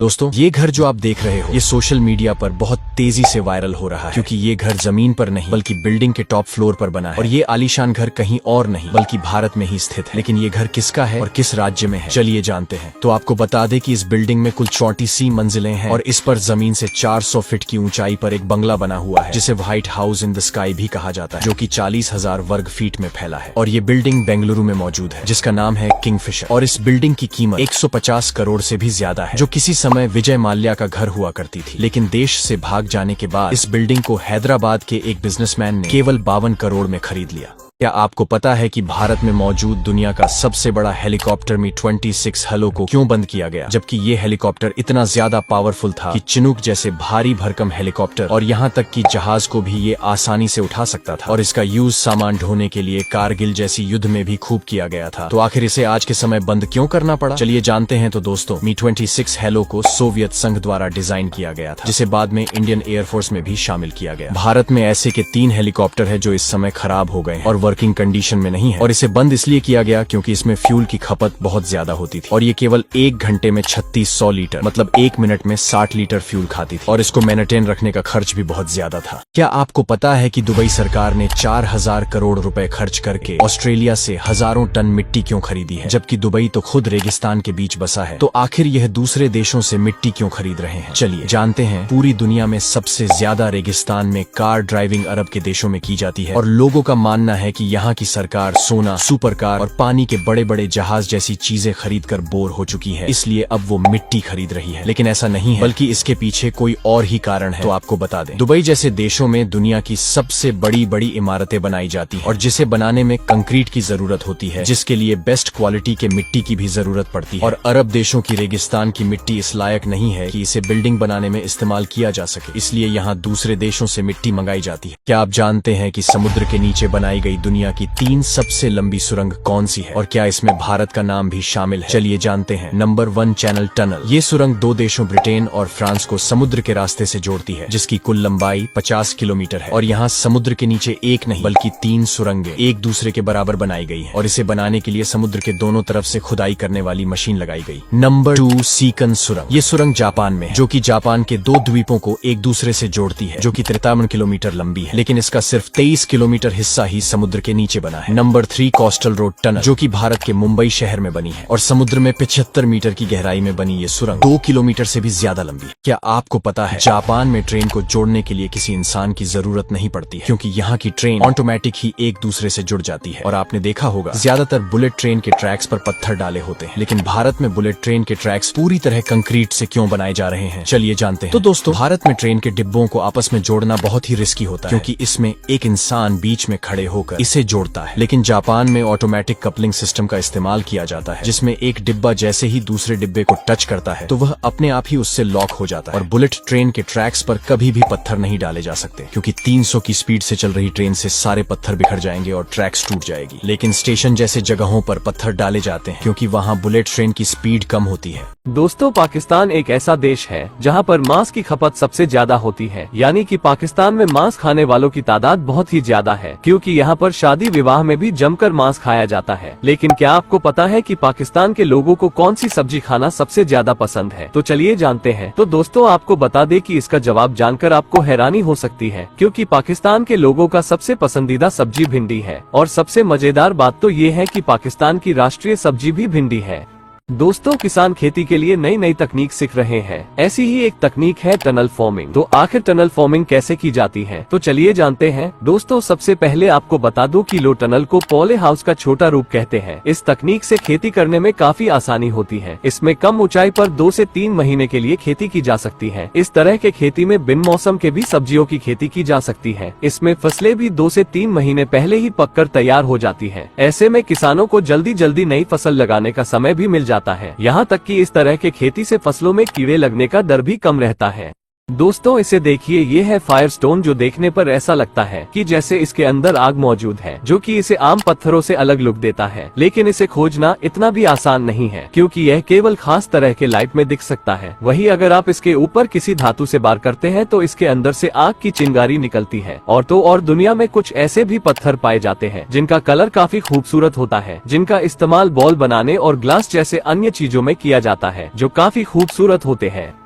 दोस्तों, ये घर जो आप देख रहे हो ये सोशल मीडिया पर बहुत तेजी से वायरल हो रहा है क्योंकि ये घर जमीन पर नहीं बल्कि बिल्डिंग के टॉप फ्लोर पर बना है। और ये आलीशान घर कहीं और नहीं बल्कि भारत में ही स्थित है। लेकिन ये घर किसका है और किस राज्य में है, चलिए जानते हैं। तो आपको बता दें कि इस बिल्डिंग में कुल 34 मंजिलें हैं और इस पर जमीन से 400 फीट की ऊंचाई पर एक बंगला बना हुआ है जिसे white house in the sky भी कहा जाता है, जो कि 40,000 वर्ग फीट में फैला है। और ये बिल्डिंग बेंगलुरु में मौजूद है जिसका नाम है किंगफिशर। और इस बिल्डिंग की कीमत 150 करोड़ से भी ज्यादा है, जो किसी समय विजय माल्या का घर हुआ करती थी। लेकिन देश से भाग जाने के बाद इस बिल्डिंग को हैदराबाद के एक बिजनेसमैन ने केवल 52 करोड़ में खरीद लिया। क्या आपको पता है कि भारत में मौजूद दुनिया का सबसे बड़ा हेलीकॉप्टर मी-26 हेलो को क्यों बंद किया गया, जबकि ये हेलीकॉप्टर इतना ज्यादा पावरफुल था कि चिनूक जैसे भारी भरकम हेलीकॉप्टर और यहाँ तक कि जहाज को भी ये आसानी से उठा सकता था। और इसका यूज सामान ढोने के लिए कारगिल जैसी युद्ध में भी खूब किया गया था। तो आखिर इसे आज के समय बंद क्यों करना पड़ा, चलिए जानते हैं। तो दोस्तों, मी-26 हेलो को सोवियत संघ द्वारा डिजाइन किया गया था, जिसे बाद में इंडियन एयरफोर्स में भी शामिल किया गया। भारत में ऐसे के 3 हेलीकॉप्टर है जो इस समय खराब हो गए और वर्किंग कंडीशन में नहीं है। और इसे बंद इसलिए किया गया क्योंकि इसमें फ्यूल की खपत बहुत ज्यादा होती थी और ये केवल 1 घंटे में 3600 लीटर मतलब 1 मिनट में 60 लीटर फ्यूल खाती थी। और इसको मेंटेन रखने का खर्च भी बहुत ज्यादा था। क्या आपको पता है कि दुबई सरकार ने 4000 करोड़ रुपए खर्च करके ऑस्ट्रेलिया से हजारों टन मिट्टी क्यों खरीदी है, जबकि दुबई तो खुद रेगिस्तान के बीच बसा है। तो आखिर यह दूसरे देशों से मिट्टी क्यों खरीद रहे हैं, चलिए जानते हैं। पूरी दुनिया में सबसे ज्यादा रेगिस्तान में कार ड्राइविंग अरब के देशों में की जाती है और लोगों का मानना है कि यहाँ की सरकार सोना, सुपर कार और पानी के बड़े बड़े जहाज जैसी चीजें खरीद कर बोर हो चुकी है, इसलिए अब वो मिट्टी खरीद रही है। लेकिन ऐसा नहीं है, बल्कि इसके पीछे कोई और ही कारण है। तो आपको बता दें, दुबई जैसे देशों में दुनिया की सबसे बड़ी बड़ी इमारतें बनाई जाती हैं और जिसे बनाने में कंक्रीट की जरूरत होती है, जिसके लिए बेस्ट क्वालिटी के मिट्टी की भी जरूरत पड़ती है। और अरब देशों की रेगिस्तान की मिट्टी इस लायक नहीं है कि इसे बिल्डिंग बनाने में इस्तेमाल किया जा सके, इसलिए यहाँ दूसरे देशों से मिट्टी मंगाई जाती है। क्या आप जानते हैं कि समुद्र के नीचे बनाई गई दुनिया की 3 सबसे लंबी सुरंग कौन सी है और क्या इसमें भारत का नाम भी शामिल है, चलिए जानते हैं। Number 1, channel tunnel. ये सुरंग 2 देशों ब्रिटेन और फ्रांस को समुद्र के रास्ते से जोड़ती है, जिसकी कुल लंबाई 50 किलोमीटर है। और यहाँ समुद्र के नीचे एक नहीं बल्कि 3 सुरंगें एक दूसरे के बराबर बनाई गई है और इसे बनाने के लिए समुद्र के दोनों तरफ से खुदाई करने वाली मशीन लगाई गई। नंबर 2, सीकन सुरंग। ये सुरंग जापान में है, जो कि जापान के 2 द्वीपों को एक दूसरे से जोड़ती है, जो कि 53 किलोमीटर लंबी है। लेकिन इसका सिर्फ 23 किलोमीटर हिस्सा ही समुद्र के नीचे बना है। नंबर 3, कोस्टल रोड टनल, जो कि भारत के मुंबई शहर में बनी है और समुद्र में 75 मीटर की गहराई में बनी ये सुरंग 2 किलोमीटर से भी ज्यादा लंबी है। क्या आपको पता है, जापान में ट्रेन को जोड़ने के लिए किसी इंसान की जरूरत नहीं पड़ती है, क्योंकि यहाँ की ट्रेन ऑटोमेटिक ही एक दूसरे से जुड़ जाती है। और आपने देखा होगा, ज्यादातर बुलेट ट्रेन के ट्रैक्स पर पत्थर डाले होते हैं, लेकिन भारत में बुलेट ट्रेन के ट्रैक्स पूरी तरह कंक्रीट से क्यों बनाए जा रहे हैं, चलिए जानते हैं। तो दोस्तों, भारत में ट्रेन के डिब्बों को आपस में जोड़ना बहुत ही रिस्की होता है, क्योंकि इसमें एक इंसान बीच में खड़े होकर इसे जोड़ता है। लेकिन जापान में ऑटोमेटिक कपलिंग सिस्टम का इस्तेमाल किया जाता है, जिसमें एक डिब्बा जैसे ही दूसरे डिब्बे को टच करता है तो वह अपने आप ही उससे लॉक हो जाता है। और बुलेट ट्रेन के ट्रैक्स पर कभी भी पत्थर नहीं डाले जा सकते, क्योंकि 300 की स्पीड से चल रही ट्रेन से सारे पत्थर बिखर जाएंगे और ट्रैक्स टूट जाएगी। लेकिन स्टेशन जैसे जगहों पर पत्थर डाले जाते हैं, क्योंकि वहाँ बुलेट ट्रेन की स्पीड कम होती है। दोस्तों, पाकिस्तान एक ऐसा देश है जहां पर मांस की खपत सबसे ज्यादा होती है, यानी कि पाकिस्तान में मांस खाने वालों की तादाद बहुत ही ज्यादा है, क्योंकि यहाँ पर शादी विवाह में भी जमकर मांस खाया जाता है। लेकिन क्या आपको पता है कि पाकिस्तान के लोगों को कौन सी सब्जी खाना सबसे ज्यादा पसंद है, तो चलिए जानते हैं। तो दोस्तों, आपको बता दें कि इसका जवाब जानकर आपको हैरानी हो सकती है, क्योंकि पाकिस्तान के लोगों का सबसे पसंदीदा सब्जी भिंडी है। और सबसे मजेदार बात तो ये है कि पाकिस्तान की राष्ट्रीय सब्जी भी भिंडी है। दोस्तों, किसान खेती के लिए नई नई तकनीक सीख रहे हैं। ऐसी ही एक तकनीक है टनल फार्मिंग। तो आखिर टनल फार्मिंग कैसे की जाती है, तो चलिए जानते हैं। दोस्तों, सबसे पहले आपको बता दूं कि लो टनल को पॉली हाउस का छोटा रूप कहते हैं। इस तकनीक से खेती करने में काफी आसानी होती है। इसमें कम ऊंचाई पर 2 से 3 महीने के लिए खेती की जा सकती है। इस तरह के खेती में बिन मौसम के भी सब्जियों की खेती की जा सकती है। इसमें फसलें भी 2 से 3 महीने पहले ही पककर तैयार हो जाती है। ऐसे में किसानों को जल्दी जल्दी नई फसल लगाने का समय भी मिल जाता है। यहाँ तक कि इस तरह के खेती से फसलों में कीड़े लगने का डर भी कम रहता है। दोस्तों इसे देखिए, ये है फायरस्टोन, जो देखने पर ऐसा लगता है कि जैसे इसके अंदर आग मौजूद है, जो कि इसे आम पत्थरों से अलग लुक देता है। लेकिन इसे खोजना इतना भी आसान नहीं है, क्योंकि यह केवल खास तरह के लाइट में दिख सकता है। वहीं अगर आप इसके ऊपर किसी धातु से बार करते हैं तो इसके अंदर से आग की चिंगारी निकलती है। और दुनिया में कुछ ऐसे भी पत्थर पाए जाते हैं जिनका कलर काफी खूबसूरत होता है, जिनका इस्तेमाल बॉल बनाने और ग्लास जैसे अन्य चीजों में किया जाता है, जो काफी खूबसूरत होते हैं।